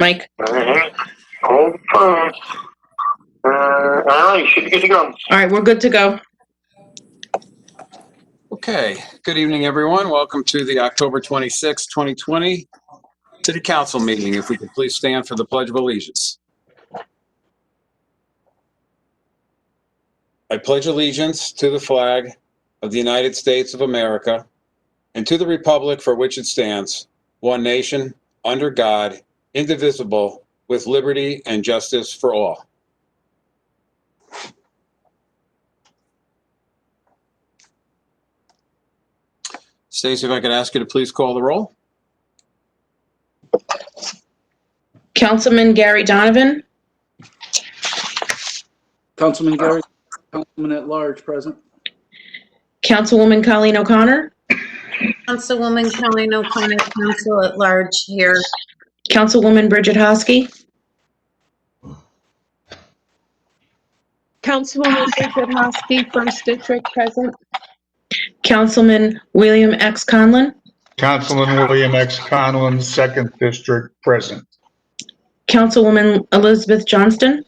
Mike. Alright, hold first. Alright, should be good to go. All right, we're good to go. Okay, good evening, everyone. Welcome to the October 26, 2020 City Council meeting. If we could please stand for the Pledge of Allegiance. I pledge allegiance to the flag of the United States of America and to the republic for which it stands, one nation, under God, indivisible, with liberty and justice for all. Stacey, if I could ask you to please call the roll. Councilman Gary Donovan. Councilman Gary, Councilman at Large, present. Councilwoman Colleen O'Connor. Councilwoman Colleen O'Connor, Council at Large here. Councilwoman Bridget Hosky. Councilwoman Bridget Hosky, First District, present. Councilman William X. Conlon. Councilman William X. Conlon, Second District, present. Councilwoman Elizabeth Johnston.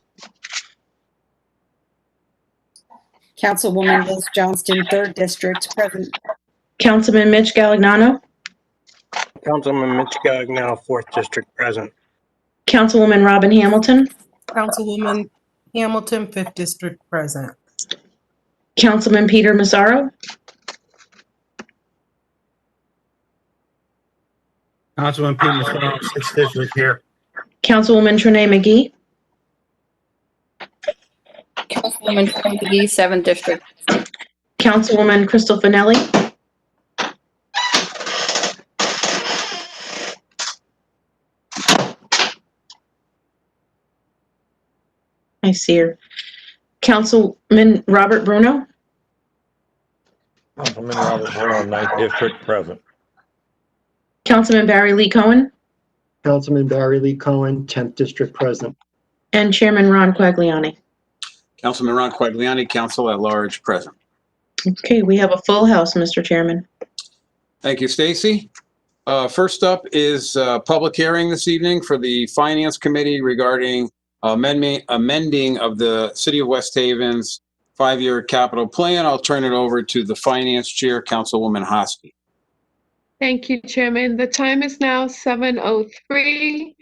Councilwoman Liz Johnston, Third District, present. Councilman Mitch Galignano. Councilman Mitch Galignano, Fourth District, present. Councilwoman Robin Hamilton. Councilwoman Hamilton, Fifth District, present. Councilman Peter Massaro. Councilman Pete Massaro, Sixth District, here. Councilwoman Trenae McGee. Councilwoman Trey McGee, 7th District. Councilwoman Crystal Finelli. I see her. Councilman Robert Bruno. Councilman Robert Bruno, Ninth District, present. Councilman Barry Lee Cohen. Councilman Barry Lee Cohen, 10th District, present. And Chairman Ron Quagliani. Councilman Ron Quagliani, Council at Large, present. Okay, we have a full house, Mr. Chairman. Thank you, Stacy. First up is a public hearing this evening for the Finance Committee regarding amending of the City of West Haven's 5-year capital plan. I'll turn it over to the Finance Chair, Councilwoman Hosky. Thank you, Chairman. The time is now 7:03,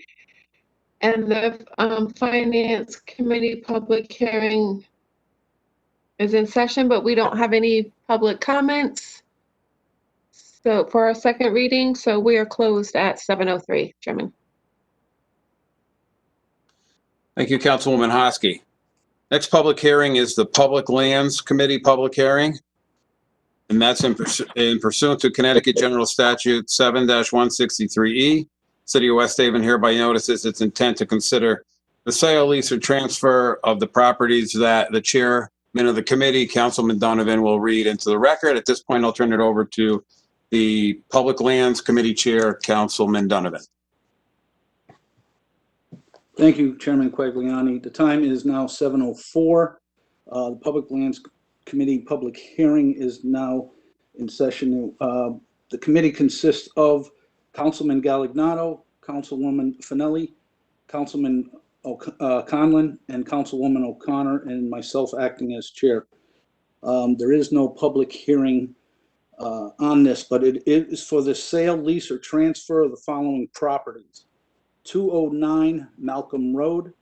and the Finance Committee public hearing is in session, but we don't have any public comments. So for our second reading, so we are closed at 7:03, Chairman. Thank you, Councilwoman Hosky. Next public hearing is the Public Lands Committee public hearing. And that's in pursuant to Connecticut General Statute 7-163E. City of West Haven hereby notices its intent to consider the sale, lease, or transfer of the properties that the chairman of the committee, Councilman Donovan, will read into the record. At this point, I'll turn it over to the Public Lands Committee Chair, Councilman Donovan. Thank you, Chairman Quagliani. The time is now 7:04. The Public Lands Committee public hearing is now in session. The committee consists of Councilman Galignano, Councilwoman Finelli, Councilman Conlon, and Councilwoman O'Connor, and myself acting as chair. There is no public hearing on this, but it is for the sale, lease, or transfer of the following properties: 209 Malcolm Road,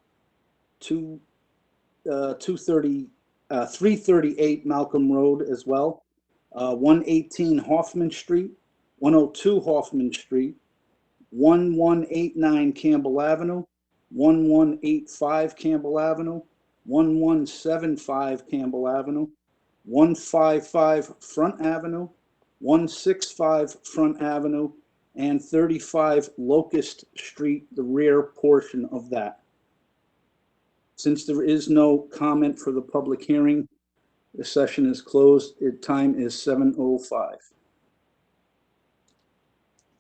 338 Malcolm Road as well, 118 Hoffman Street, 102 Hoffman Street, 1189 Campbell Avenue, 1185 Campbell Avenue, 1175 Campbell Avenue, 155 Front Avenue, 165 Front Avenue, and 35 Locust Street, the rear portion of that. Since there is no comment for the public hearing, the session is closed. The time is 7:05.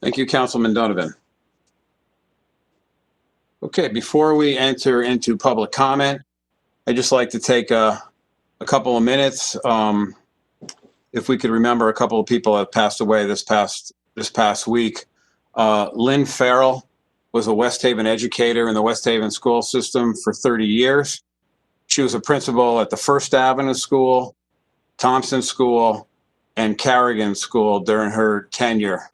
Thank you, Councilman Donovan. Okay, before we enter into public comment, I'd just like to take a couple of minutes. If we could remember a couple of people that passed away this past week. Lynn Farrell was a West Haven educator in the West Haven school system for 30 years. She was a principal at the First Avenue School, Thompson School, and Carrigan School during her tenure.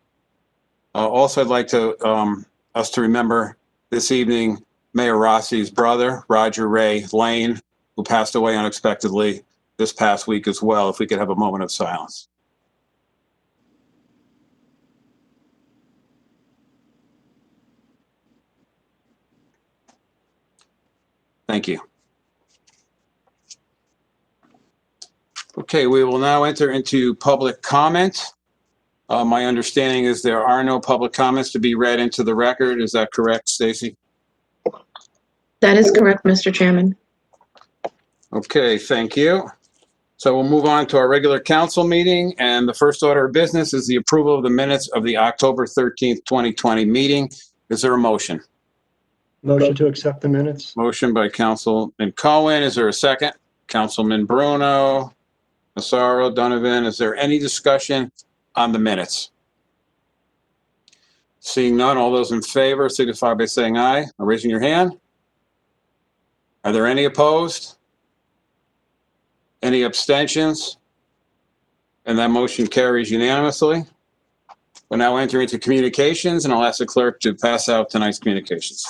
Also, I'd like to us to remember this evening Mayor Rossi's brother, Roger Ray Lane, who passed away unexpectedly this past week as well. If we could have a moment of silence. Thank you. Okay, we will now enter into public comment. My understanding is there are no public comments to be read into the record. Is that correct, Stacy? That is correct, Mr. Chairman. Okay, thank you. So we'll move on to our regular council meeting, and the first order of business is the approval of the minutes of the October 13th, 2020 meeting. Is there a motion? Motion to accept the minutes. Motion by Councilman Cohen. Is there a second? Councilman Bruno, Massaro, Donovan. Is there any discussion on the minutes? Seeing none, all those in favor signify by saying aye or raising your hand. Are there any opposed? Any abstentions? And that motion carries unanimously. We'll now enter into communications, and I'll ask the clerk to pass out tonight's communications.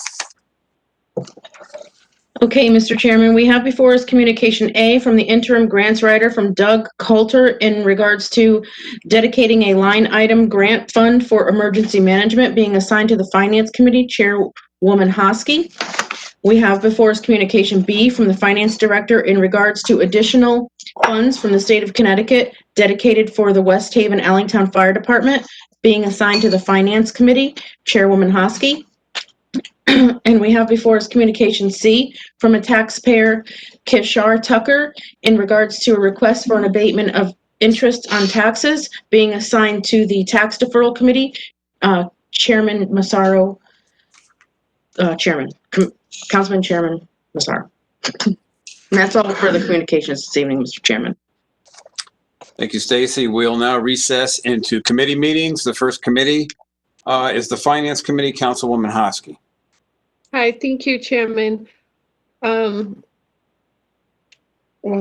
Okay, Mr. Chairman, we have before us Communication A from the interim grants writer from Doug Coulter in regards to dedicating a line item grant fund for emergency management being assigned to the Finance Committee, Chairwoman Hosky. We have before us Communication B from the Finance Director in regards to additional funds from the state of Connecticut dedicated for the West Haven Allentown Fire Department being assigned to the Finance Committee, Chairwoman Hosky. And we have before us Communication C from a taxpayer, Kishar Tucker, in regards to a request for an abatement of interest on taxes being assigned to the Tax Deferral Committee, Chairman Massaro, Councilman Chairman Massaro. And that's all for the communications this evening, Mr. Chairman. Thank you, Stacy. We'll now recess into committee meetings. The first committee is the Finance Committee, Councilwoman Hosky. Hi, thank you, Chairman. 1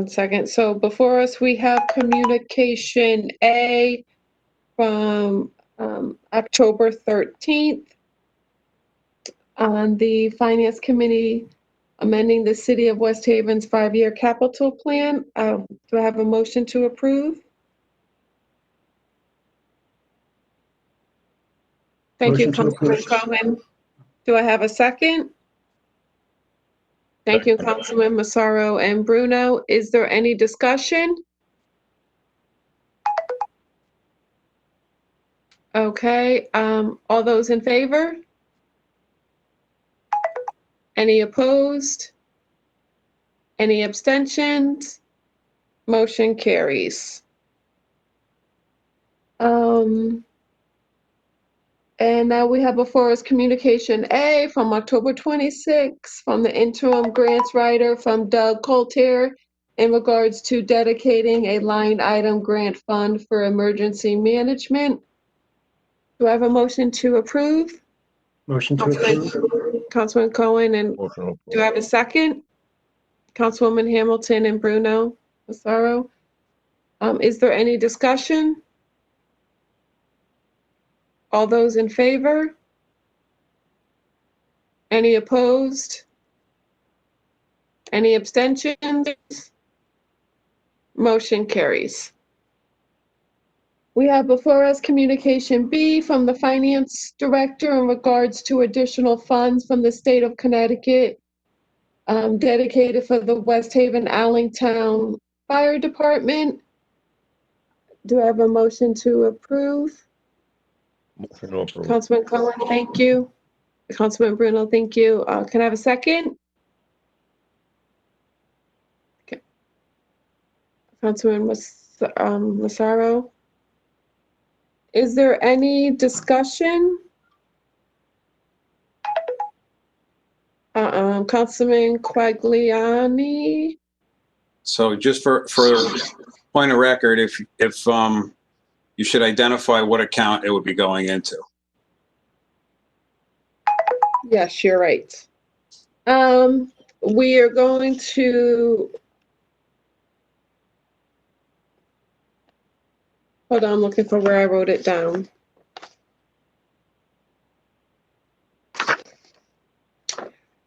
second. So before us, we have Communication A from October 13th on the Finance Committee amending the City of West Haven's 5-year capital plan. Do I have a motion to approve? Thank you, Motion to Councilman approve. Cohen. Do I have a second? Thank you, Councilman Massaro and Bruno. Is there any discussion? Okay, all those in favor? Any opposed? Any abstentions? Motion carries. And now we have before us Communication A from October 26th from the interim grants writer from Doug Coulter in regards to dedicating a line item grant fund for emergency management. Do I have a motion to approve? Motion to approve. Councilman Cohen, and do I have a second? Councilwoman Hamilton and Bruno Massaro. Is there any discussion? All those in favor? Any opposed? Any abstentions? Motion carries. We have before us Communication B from the Finance Director in regards to additional funds from the state of Connecticut dedicated for the West Haven Allentown Fire Department. Do I have a motion to approve? Councilman Cohen, thank you. Councilman Bruno, thank you. Can I have a second? Okay. Councilman Massaro. Is there any discussion? Councilman Quagliani? So just for point of record, if you should identify what account it would be going into. Yes, you're right. We are going to, hold on, I'm looking for where I wrote it down.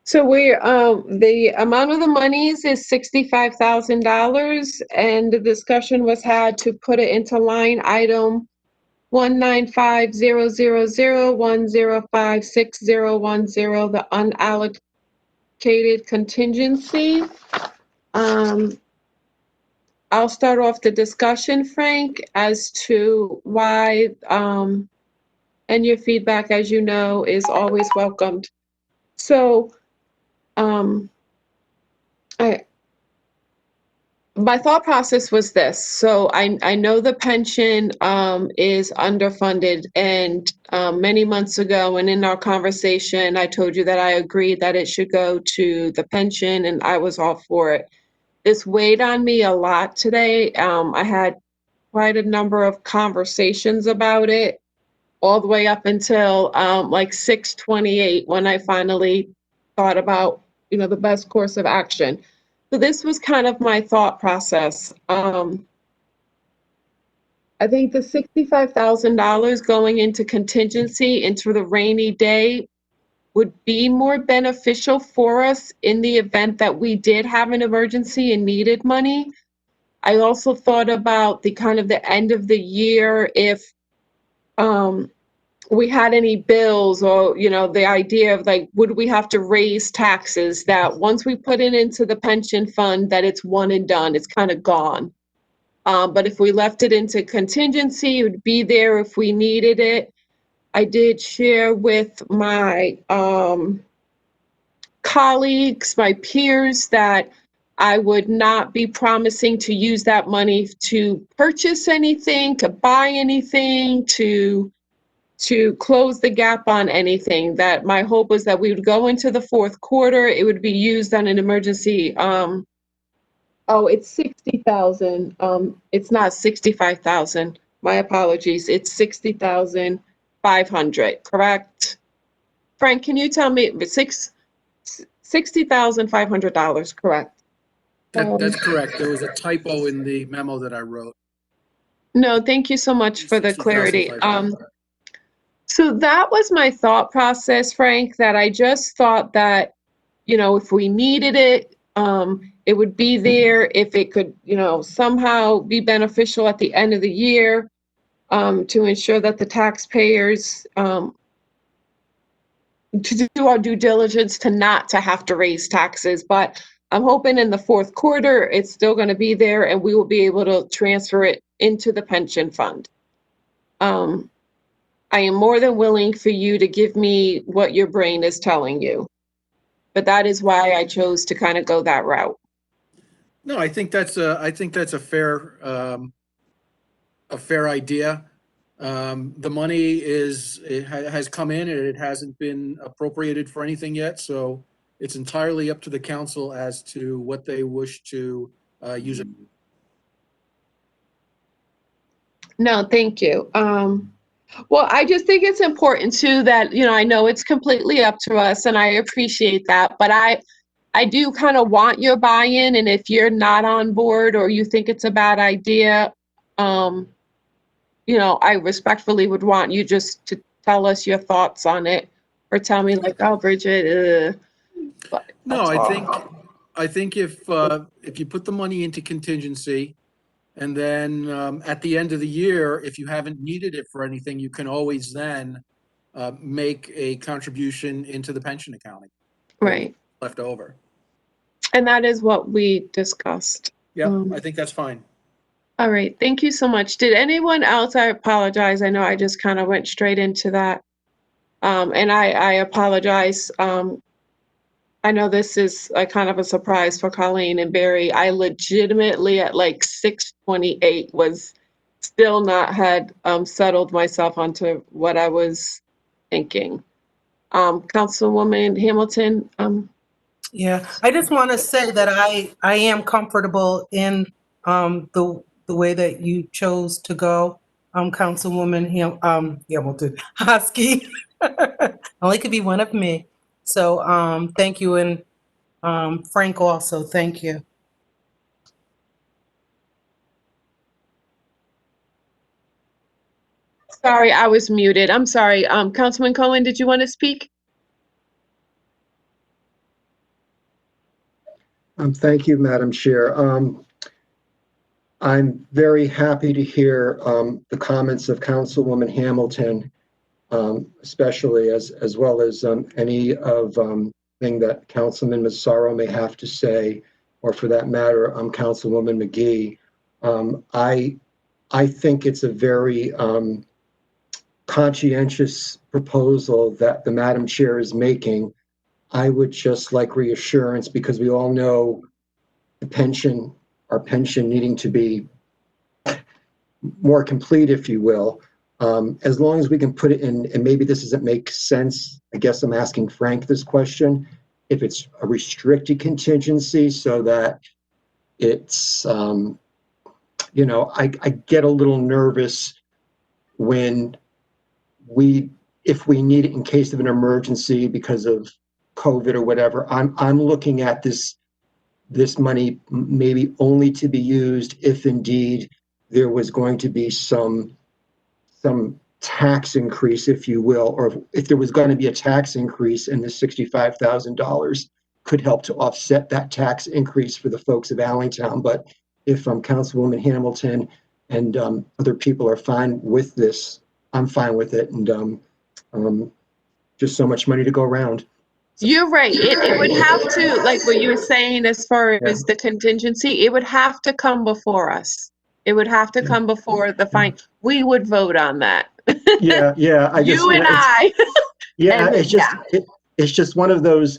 So the amount of the monies is $65,000, and the discussion was had to put it into line item 1950001056010, the unallocated contingency. I'll start off the discussion, Frank, as to why, and your feedback, as you know, is always welcomed. So, my thought process was this. So I know the pension is underfunded, and many months ago and in our conversation, I told you that I agreed that it should go to the pension, and I was all for it. This weighed on me a lot today. I had quite a number of conversations about it, all the way up until like 6:28 when I finally thought about, the best course of action. So this was kind of my thought process. I think the $65,000 going into contingency into the rainy day would be more beneficial for us in the event that we did have an emergency and needed money. I also thought about the kind of the end of the year if we had any bills, or the idea of like, would we have to raise taxes, that once we put it into the pension fund, that it's one and done, it's kind of gone. But if we left it into contingency, it would be there if we needed it. I did share with my colleagues, my peers, that I would not be promising to use that money to purchase anything, to buy anything, to close the gap on anything. That my hope was that we would go into the fourth quarter, it would be used on an emergency. Oh, it's 60,000. It's not 65,000. My apologies. It's 60,500, correct? Frank, can you tell me, $60,500, correct? That's correct. There was a typo in the memo that I wrote. No, thank you so much for the clarity. 60,500. So that was my thought process, Frank, that I just thought that, if we needed it, it would be there. If it could, somehow be beneficial at the end of the year, to ensure that the taxpayers, to do our due diligence to not to have to raise taxes. But I'm hoping in the fourth quarter, it's still going to be there and we will be able to transfer it into the pension fund. I am more than willing for you to give me what your brain is telling you, but that is why I chose to kind of go that route. No, I think that's a fair idea. The money has come in and it hasn't been appropriated for anything yet, so it's entirely up to the council as to what they wish to use it. No, thank you. Well, I just think it's important too that, I know it's completely up to us and I appreciate that, but I do kind of want your buy-in, and if you're not on board or you think it's a bad idea, I respectfully would want you just to tell us your thoughts on it, or tell me like, oh, Bridget, but No, I think if you put the money into contingency, and then at the end of the year, if you haven't needed it for anything, you can always then make a contribution into the pension accounting. right. Left over. And that is what we discussed. Yeah, I think that's fine. All right, thank you so much. Did anyone else, I apologize, I know I just kind of went straight into that. And I apologize. I know this is a kind of a surprise for Colleen and Barry. I legitimately at like 6:28 was still not had settled myself onto what I was thinking. Councilwoman Hamilton. Yeah, I just want to say that I am comfortable in the way that you chose to go, Councilwoman Hamilton Hosky. Only could be one of me. So thank you. And Frank also, thank you. Sorry, I was muted. I'm sorry. Councilman Cohen, did you want to speak? Thank you, Madam Chair. I'm very happy to hear the comments of Councilwoman Hamilton, especially as well as any of thing that Councilman Massaro may have to say, or for that matter, Councilwoman McGee. I think it's a very conscientious proposal that the Madam Chair is making. I would just like reassurance because we all know our pension needing to be more complete, if you will. As long as we can put it in, and maybe this doesn't make sense, I guess I'm asking Frank this question, if it's a restricted contingency so that it's, I get a little nervous when if we need it in case of an emergency because of COVID or whatever. I'm looking at this money maybe only to be used if indeed there was going to be some tax increase, if you will, or if there was going to be a tax increase and the $65,000 could help to offset that tax increase for the folks of Allentown. But if Councilwoman Hamilton and other people are fine with this, I'm fine with it. And just so much money to go around. You're right. It would have to, like what you were saying, as far Yeah. as the contingency, it would have to come before us. It would have to come before the fine. We would vote on that. Yeah. You and I. Yeah, And it's just one of those.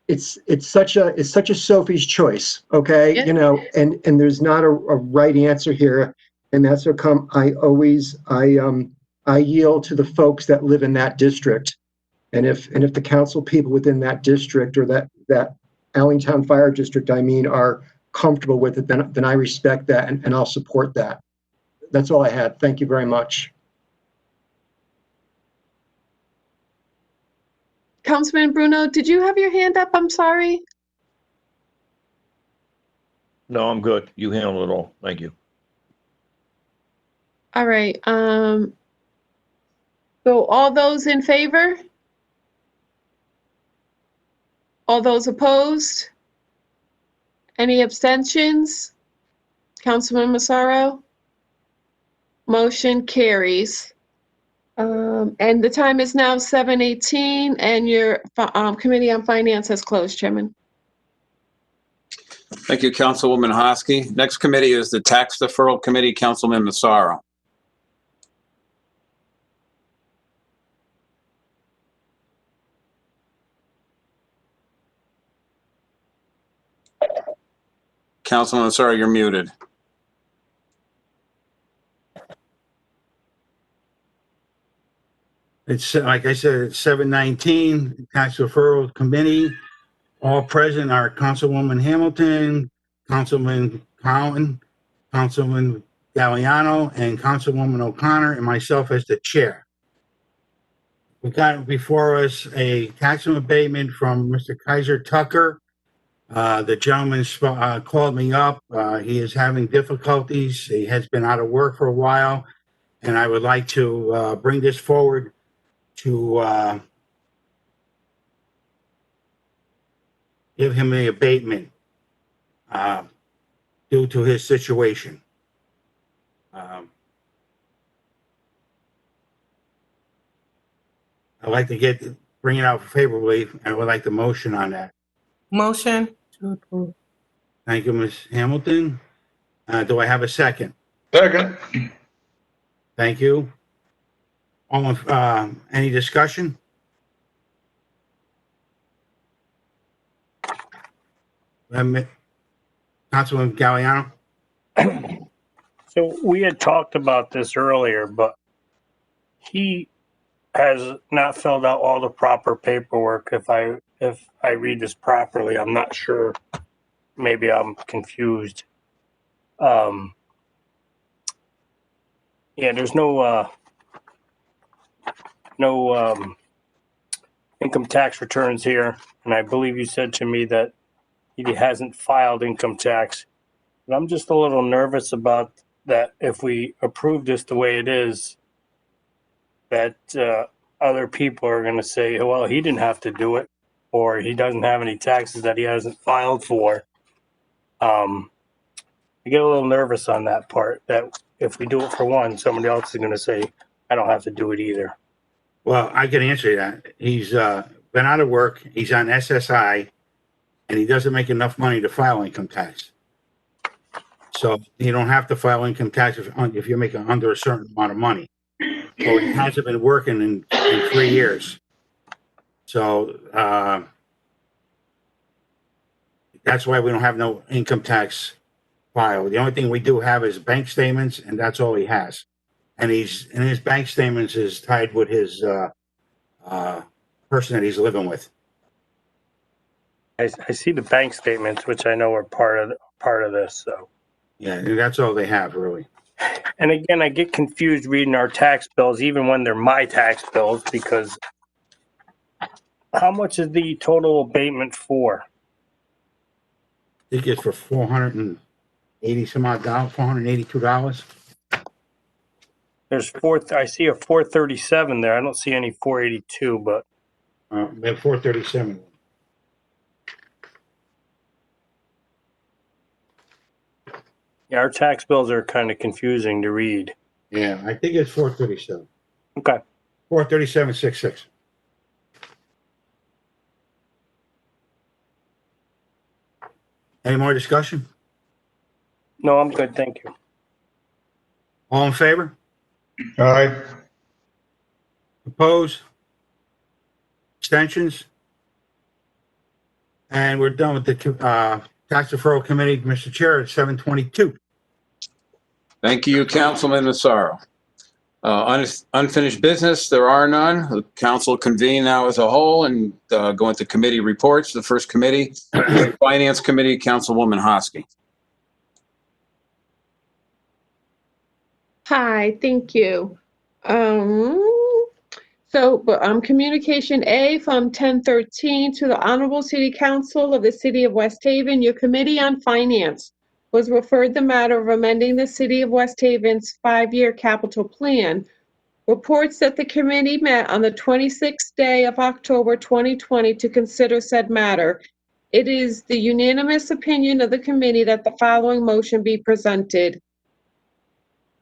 It's such a Sophie's choice, okay? Yeah. And there's not a right answer here, and that's what I yield to the folks that live in that district, and if the council people within that district or that Allentown Fire District, are comfortable with it, then I respect that and I'll support that. That's all I had. Thank you very much. Councilman Bruno, did you have your hand up? I'm sorry. No, I'm good. You handled it all. Thank you. All right. So all those in favor? All those opposed? Any abstentions? Councilman Massaro? Motion carries. And the time is now 7:18 and your Committee on Finance has closed, Chairman. Thank you, Councilwoman Hosky. Next committee is the Tax Deferral Committee, Councilman Massaro. Councilman Massaro, you're muted. It's, like I said, it's 7:19, Tax Referral Committee. All present are Councilwoman Hamilton, Councilman Cowan, Councilman Galliano, and Councilwoman O'Connor, and myself as the chair. We got before us a tax abatement from Mr. Kaiser Tucker. The gentleman called me up. He is having difficulties. He has been out of work for a while, and I would like to bring this forward to give him an abatement due to his situation. I'd like to bring it out favorably, and I would like the motion on that. Motion to approve. Thank you, Ms. Hamilton. Do I have a second? Second. Thank you. Any discussion? Councilman Galliano? So we had talked about this earlier, but he has not filled out all the proper paperwork. If I read this properly, I'm not sure. Maybe I'm confused. Yeah, there's no income tax returns here, and I believe you said to me that he hasn't filed income tax. But I'm just a little nervous about that if we approve this the way it is, that other people are going to say, well, he didn't have to do it, or he doesn't have any taxes that he hasn't filed for. I get a little nervous on that part, that if we do it for one, somebody else is going to say, I don't have to do it either. Well, I can answer you that. He's been out of work. He's on SSI, and he doesn't make enough money to file income tax. So you don't have to file income tax if you're making under a certain amount of money. So he hasn't been working in 3 years. So that's why we don't have no income tax file. The only thing we do have is bank statements, and that's all he has. And his bank statements is tied with his person that he's living with. I see the bank statements, which I know are part of this. So Yeah, and that's all they have, really. And again, I get confused reading our tax bills, even when they're my tax bills, because how much is the total abatement for? I think it's for $480 some odd dollars, $482. I see a 437 there. I don't see any 482, but We have 437. yeah, our tax bills are kind of confusing to read. Yeah, I think it's 437. Okay. 437.66. Any more discussion? No, I'm good. Thank you. All in favor? Aye. Opposed? Abstentions? And we're done with the tax deferral committee. Mr. Chair, at 7:22. Thank you, Councilman Massaro. Unfinished business, there are none. The council convene now as a whole and go into committee reports. The first committee, Finance Committee, Councilwoman Hosky. Hi, thank you. Communication A from 1013 to the Honorable City Council of the City of West Haven, your Committee on Finance was referred the matter of amending the City of West Haven's 5-year capital plan. Reports that the committee met on the 26th day of October 2020 to consider said matter. It is the unanimous opinion of the committee that the following motion be presented.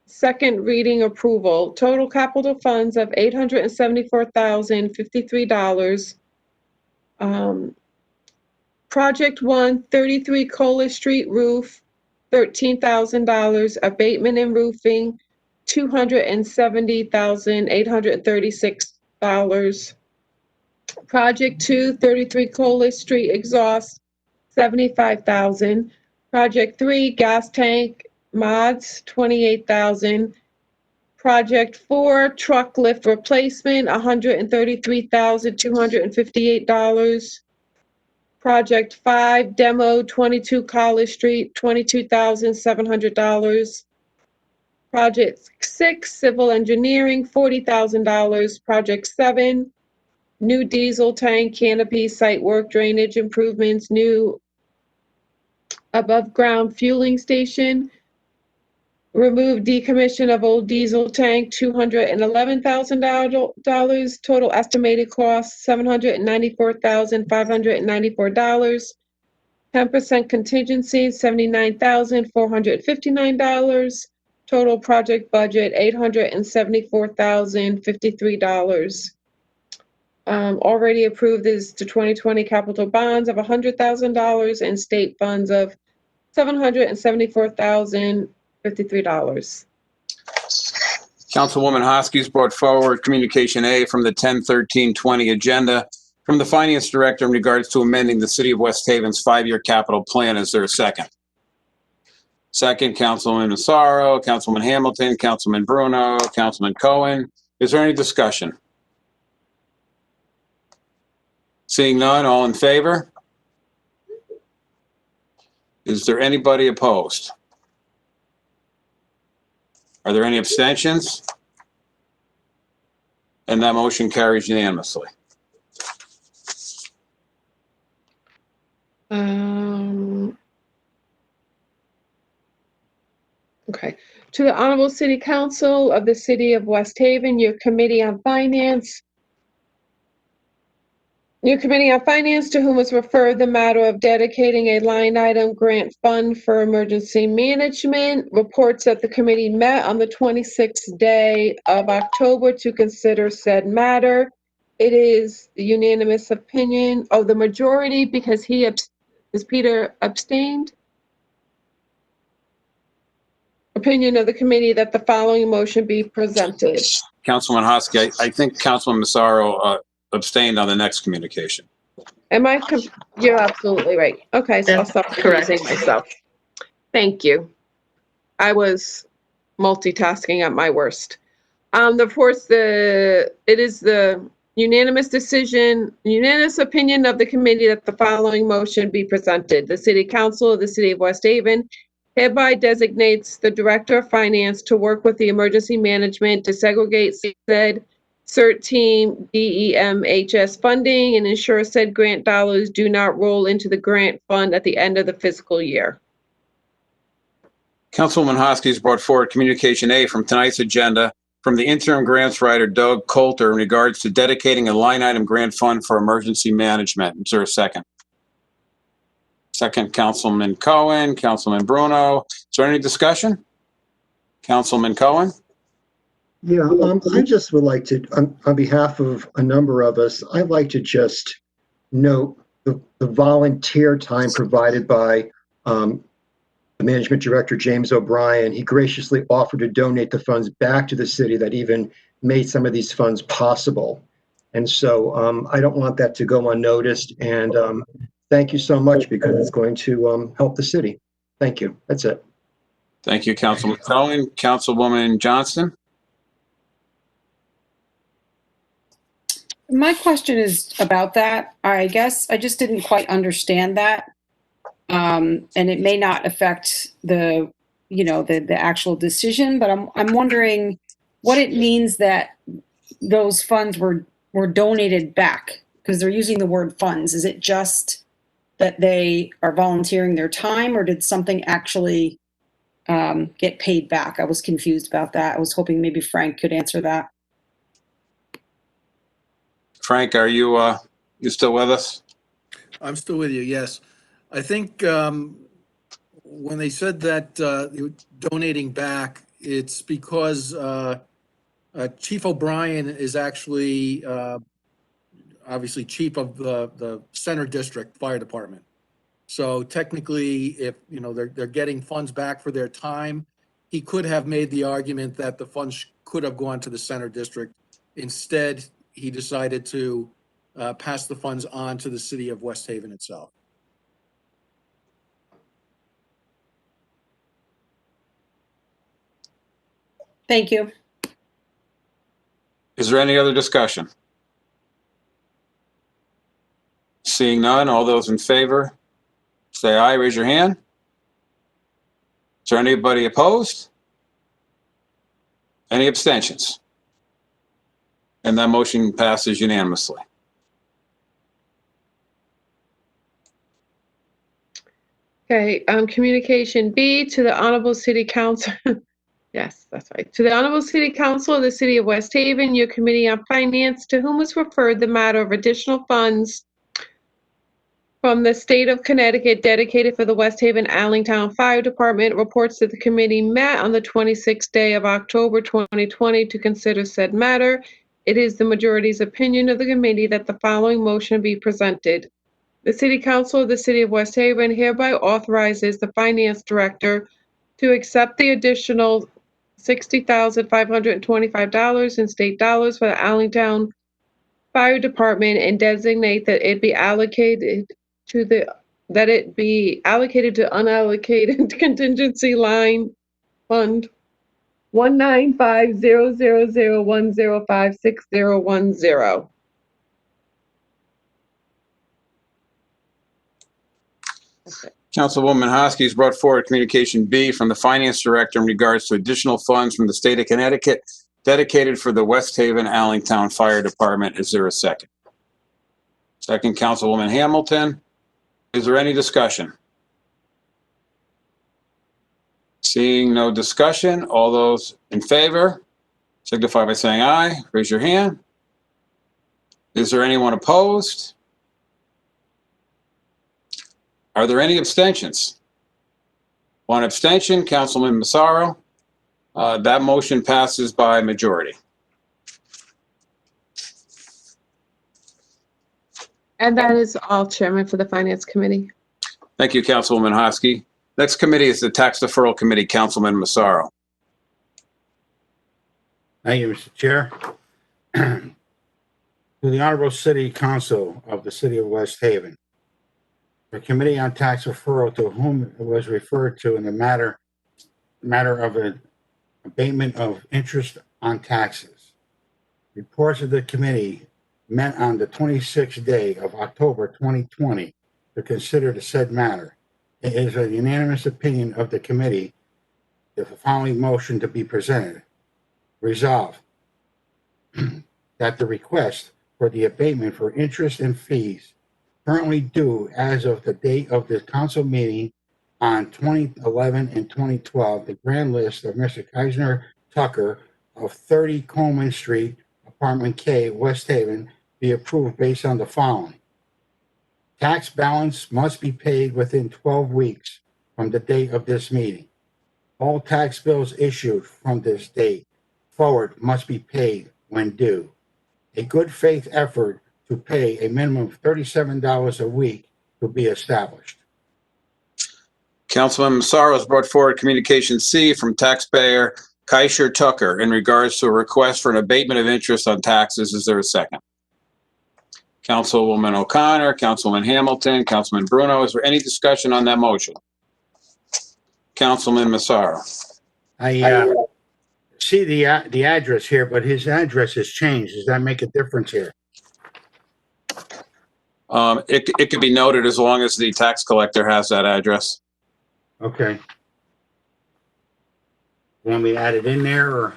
Second reading approval, total capital funds of $874,053. Project 1, 33 Cola Street roof, $13,000. Abatement and roofing, $270,836. Project 2, 33 Cola Street exhaust, $75,000. Project 3 gas tank mods, $28,000. Project 4 truck lift replacement, $133,258. Project 5 demo 22 College Street, $22,700. Project 6 civil engineering, $40,000. Project 7 new diesel tank canopy site work drainage improvements, new above ground fueling station. Remove decommission of old diesel tank, $211,000. Total estimated cost, $794,594. 10% contingency, $79,459. Total project budget, $874,053. Already approved is the 2020 capital bonds of $100,000 and state funds of $774,053. Councilwoman Hosky's brought forward Communication A from the 10/13/20 agenda from the Finance Director in regards to amending the City of West Haven's 5-year capital plan. Is there a second? Second, Councilman Massaro, Councilman Hamilton, Councilman Bruno, Councilman Cohen. Is there any discussion? Seeing none, all in favor? Is there anybody opposed? Are there any abstentions? And that motion carries unanimously. Okay. To the Honorable City Council of the City of West Haven, your Committee on Finance. Your Committee on Finance, to whom was referred the matter of dedicating a line item grant fund for emergency management, reports that the committee met on the 26th day of October to consider said matter. It is the unanimous opinion of the majority because is Peter abstained? Opinion of the committee that the following motion be presented. Councilman Hosky, I think Councilman Massaro abstained on the next communication. You're absolutely right. Okay, so I'll stop confusing myself. Thank you. I was multitasking at my worst. Of course, it is the unanimous opinion of the committee that the following motion be presented. The City Council of the City of West Haven hereby designates the Director of Finance to work with the emergency management to segregate said CERT team DEMHS funding and ensure said grant dollars do not roll into the grant fund at the end of the fiscal year. Councilwoman Hosky has brought forward communication A from tonight's agenda from the interim grants writer Doug Coulter in regards to dedicating a line item grant fund for emergency management. Is there a second? Second, Councilman Cohen, Councilman Bruno. Is there any discussion? Councilman Cohen? Yeah, I just would like to, on behalf of a number of us, I'd like to just note the volunteer time provided by the Management Director, James O'Brien. He graciously offered to donate the funds back to the city that even made some of these funds possible. And so I don't want that to go unnoticed. And thank you so much because it's going to help the city. Thank you. That's it. Thank you, Councilman Cohen. Councilwoman Johnston? My question is about that. I guess I just didn't quite understand that. And it may not affect the actual decision, but I'm wondering what it means that those funds were donated back, because they're using the word funds. Is it just that they are volunteering their time, or did something actually get paid back? I was confused about that. I was hoping maybe Frank could answer that. Frank, are you still with us? I'm still with you, yes. I think when they said that donating back, it's because Chief O'Brien is actually obviously chief of the Center District Fire Department. So technically, if they're getting funds back for their time, he could have made the argument that the funds could have gone to the Center District. Instead, he decided to pass the funds on to the city of West Haven itself. Thank you. Is there any other discussion? Seeing none, all those in favor, say aye, raise your hand. Is there anybody opposed? Any abstentions? And that motion passes unanimously. Okay, communication B to the Honorable City Council. Yes, that's right. To the Honorable City Council of the City of West Haven, your Committee on Finance, to whom was referred the matter of additional funds from the state of Connecticut dedicated for the West Haven Allentown Fire Department, reports that the committee met on the 26th day of October 2020 to consider said matter. It is the majority's opinion of the committee that the following motion be presented. The City Council of the City of West Haven hereby authorizes the Finance Director to accept the additional $60,525 in state dollars for the Allentown Fire Department and designate that it be allocated to unallocated contingency line fund 1950001056010. Councilwoman Hosky has brought forward communication B from the Finance Director in regards to additional funds from the state of Connecticut dedicated for the West Haven Allentown Fire Department. Is there a second? Second, Councilwoman Hamilton. Is there any discussion? Seeing no discussion, all those in favor signify by saying aye. Raise your hand. Is there anyone opposed? Are there any abstentions? One abstention, Councilman Massaro. That motion passes by majority. And that is all, Chairman, for the Finance Committee. Thank you, Councilwoman Hosky. Next committee is the Tax Deferral Committee, Councilman Massaro. Thank you, Mr. Chair. To the Honorable City Council of the City of West Haven, the Committee on Tax Referral, to whom it was referred to in the matter of an abatement of interest on taxes. Reports of the committee met on the 26th day of October 2020 to consider the said matter. It is a unanimous opinion of the committee the following motion to be presented. Resolved that the request for the abatement for interest and fees currently due as of the date of the council meeting on 2011 and 2012, the grand list of Mr. Keisner Tucker of 30 Coleman Street, Apartment K, West Haven, be approved based on the following. Tax balance must be paid within 12 weeks from the date of this meeting. All tax bills issued from this date forward must be paid when due. A good faith effort to pay a minimum of $37 a week will be established. Councilman Massaro has brought forward Communication C from taxpayer Keisher Tucker in regards to a request for an abatement of interest on taxes. Is there a second? Councilwoman O'Connor, Councilman Hamilton, Councilman Bruno. Is there any discussion on that motion? Councilman Massaro. I see the address here, but his address has changed. Does that make a difference here? It could be noted as long as the tax collector has that address. Okay. You want me to add it in there, or?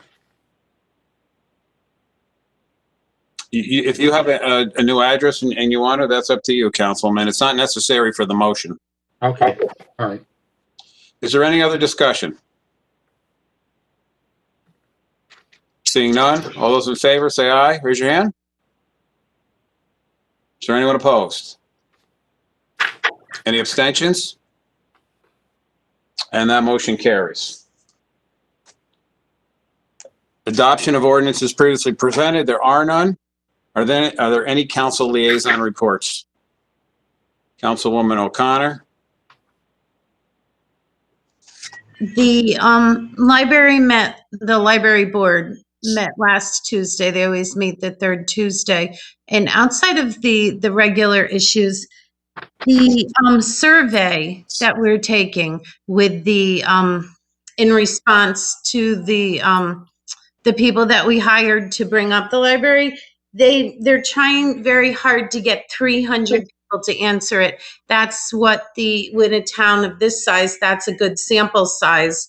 If you have a new address and you want it, that's up to you, Councilman. It's not necessary for the motion. Okay, all right. Is there any other discussion? Seeing none, all those in favor say aye. Raise your hand. Is there anyone opposed? Any abstentions? And that motion carries. Adoption of ordinances previously presented. There are none. Are there any council liaison reports? Councilwoman O'Connor. The library board met last Tuesday. They always meet the third Tuesday. And outside of the regular issues, the survey that we're taking with the in response to the people that we hired to bring up the library, they're trying very hard to get 300 people to answer it. That's what with a town of this size, that's a good sample size.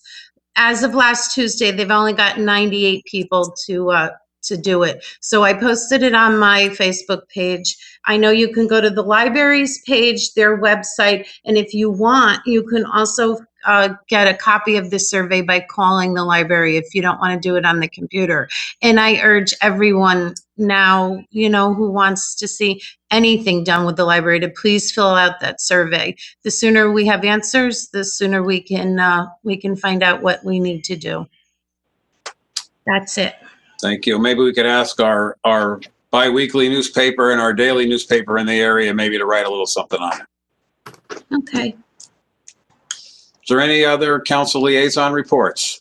As of last Tuesday, they've only got 98 people to do it. So I posted it on my Facebook page. I know you can go to the library's page, their website, and if you want, you can also get a copy of the survey by calling the library if you don't want to do it on the computer. And I urge everyone now, who wants to see anything done with the library to please fill out that survey. The sooner we have answers, the sooner we can find out what we need to do. That's it. Thank you. Maybe we could ask our bi-weekly newspaper and our daily newspaper in the area maybe to write a little something on it. Okay. Is there any other council liaison reports?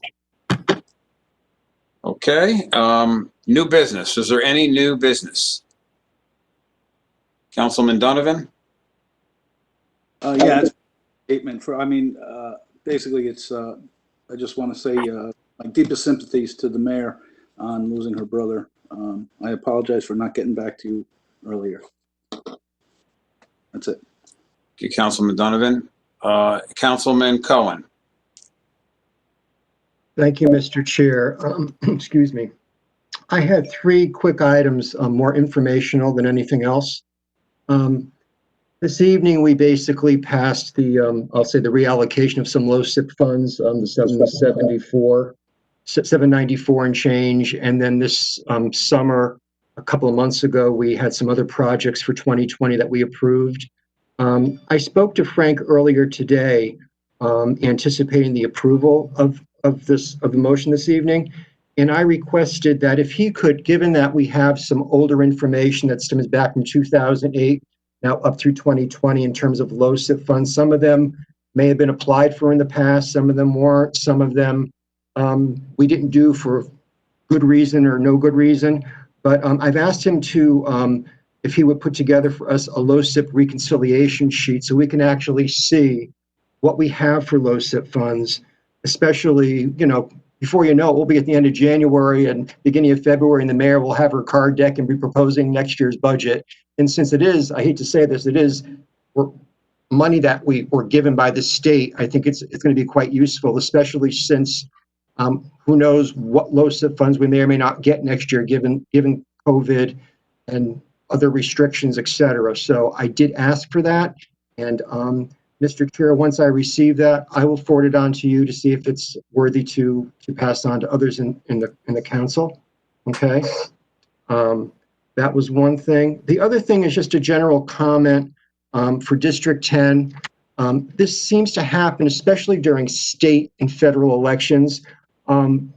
Okay. New business. Is there any new business? Councilman Donovan? Yeah, it's a statement basically it's, I just want to say my deepest sympathies to the mayor on losing her brother. I apologize for not getting back to you earlier. That's it. Thank you, Councilman Donovan. Councilman Cohen. Thank you, Mr. Chair. Excuse me. I had 3 quick items, more informational than anything else. The This evening, we basically passed the, I'll say the reallocation of some low SIP funds, the 794 and change. And then this summer, a couple of months ago, we had some other projects for 2020 that we approved. I spoke to Frank earlier today, anticipating the approval of the motion this evening. And I requested that if he could, given that we have some older information that stems back from 2008, now up through 2020 in terms of low SIP funds. Some of them may have been applied for in the past, some of them weren't, some of them we didn't do for good reason or no good reason. But I've asked him to, if he would put together for us a low SIP reconciliation sheet so we can actually see what we have for low SIP funds, especially, before you know it, we'll be at the end of January and beginning of February, and the mayor will have her card deck and be proposing next year's budget. And since it is, I hate to say this, it is money that we were given by the state, I think it's going to be quite useful, especially since who knows what low SIP funds we may or may not get next year, given COVID and other restrictions, et cetera. So I did ask for that. And Mr. Chair, once I receive that, I will forward it on to you to see if it's worthy to pass on to others in the council. Okay. That was one thing. The other thing is just a general comment for District 10. This seems to happen, especially during state and federal elections. And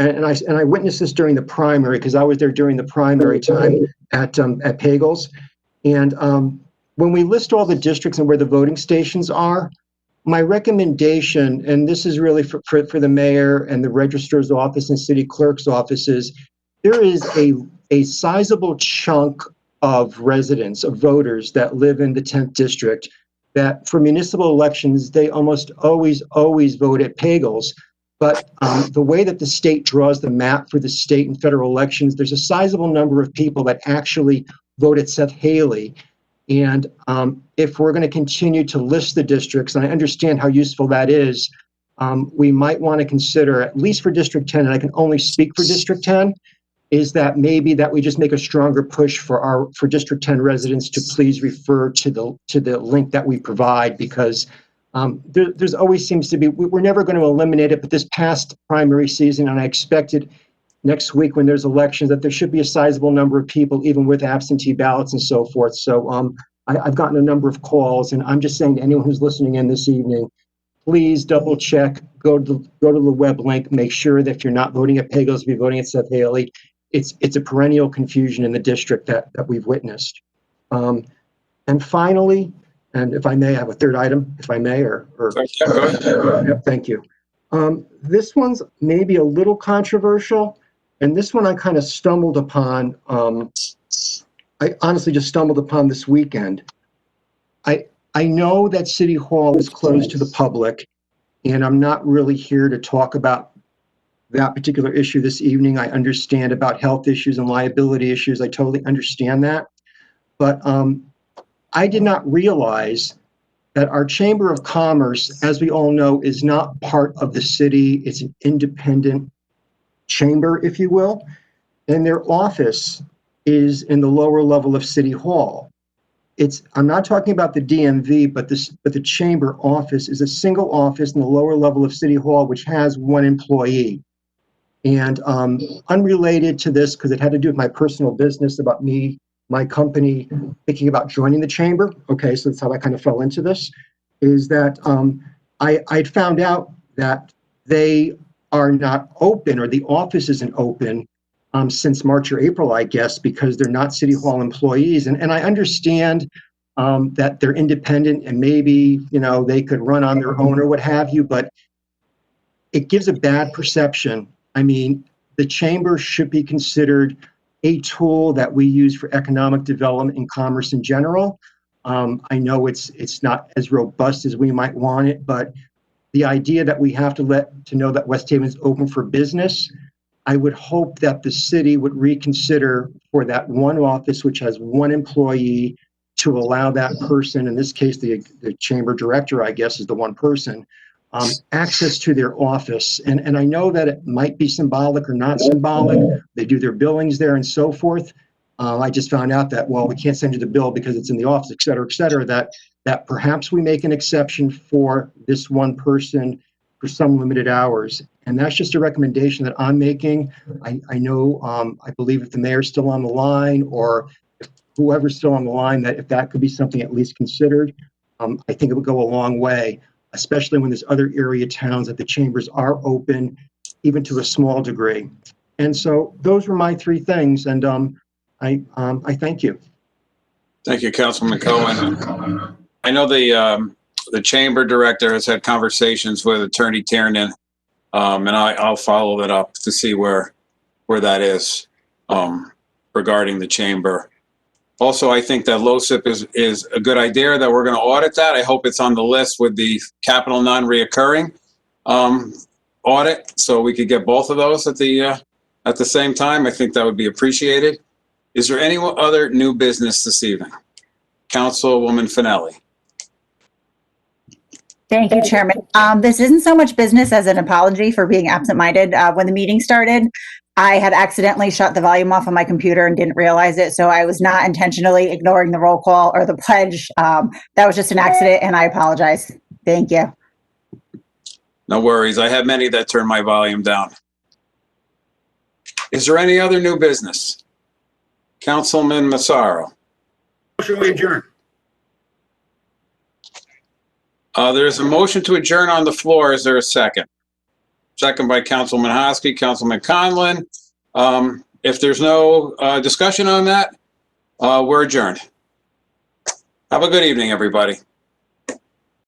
I witnessed this during the primary because I was there during the primary time at Pagels. And when we list all the districts and where the voting stations are, my recommendation, and this is really for the mayor and the registrar's office and city clerk's offices, there is a sizable chunk of residents, of voters that live in the 10th district that for municipal elections, they almost always vote at Pagels. But the way that the state draws the map for the state and federal elections, there's a sizable number of people that actually vote at Seth Haley. And if we're going to continue to list the districts, and I understand how useful that is, we might want to consider, at least for District 10, and I can only speak for District 10, is that maybe that we just make a stronger push for District 10 residents to please refer to the link that we provide, because there's always seems to be, we're never going to eliminate it, but this past primary season, and I expected next week when there's elections that there should be a sizable number of people, even with absentee ballots and so forth. So I've gotten a number of calls, and I'm just saying to anyone who's listening in this evening, please double check, go to the web link, make sure that if you're not voting at Pagels, you're voting at Seth Haley. It's a perennial confusion in the district that we've witnessed. And finally, and if I may, I have a third item, if I may, or Yeah, go ahead. Yep, thank you. This one's maybe a little controversial, and this one I kind of stumbled upon. I honestly just stumbled upon this weekend. I know that City Hall is closed to the public, and I'm not really here to talk about that particular issue this evening. I understand about health issues and liability issues. I totally understand that. But I did not realize that our Chamber of Commerce, as we all know, is not part of the city. It's an independent chamber, if you will. And their office is in the lower level of City Hall. I'm not talking about the DMV, but the chamber office is a single office in the lower level of City Hall, which has one employee. And unrelated to this, because it had to do with my personal business about me, my company thinking about joining the chamber. Okay, so that's how I kind of fell into this, is that I'd found out that they are not open, or the office isn't open since March or April, I guess, because they're not City Hall employees. And I understand that they're independent and maybe, they could run on their own or what have you, but it gives a bad perception. I mean, the chamber should be considered a tool that we use for economic development and commerce in general. I know it's not as robust as we might want it, but the idea that we have to know that West Haven is open for business, I would hope that the city would reconsider for that one office, which has one employee, to allow that person, in this case, the chamber director, I guess, is the one person, access to their office. And I know that it might be symbolic or not symbolic. They do their billings there and so forth. I just found out that, well, we can't send you the bill because it's in the office, et cetera, that perhaps we make an exception for this one person for some limited hours. And that's just a recommendation that I'm making. I know, I believe if the mayor's still on the line or if whoever's still on the line, that if that could be something at least considered, I think it would go a long way, especially when there's other area towns that the chambers are open, even to a small degree. And so those were my three things. And I thank you. Thank you, Councilman Cohen. I know the chamber director has had conversations with Attorney Tiernan, and I'll follow that up to see where that is regarding the chamber. Also, I think that LoCIP is a good idea, that we're going to audit that. I hope it's on the list with the capital non-reoccurring audit, so we could get both of those at the same time. I think that would be appreciated. Is there any other new business this evening? Councilwoman Finelli. Thank you, Chairman. This isn't so much business as an apology for being absent-minded. When the meeting started, I had accidentally shut the volume off on my computer and didn't realize it, so I was not intentionally ignoring the roll call or the pledge. That was just an accident, and I apologize. Thank you. No worries. I have many that turn my volume down. Is there any other new business? Councilman Massaro. Motion we adjourn. There's a motion to adjourn on the floor. Is there a second? Second by Councilman Hosky, Councilman Conlon. If there's no discussion on that, we're adjourned. Have a good evening, everybody.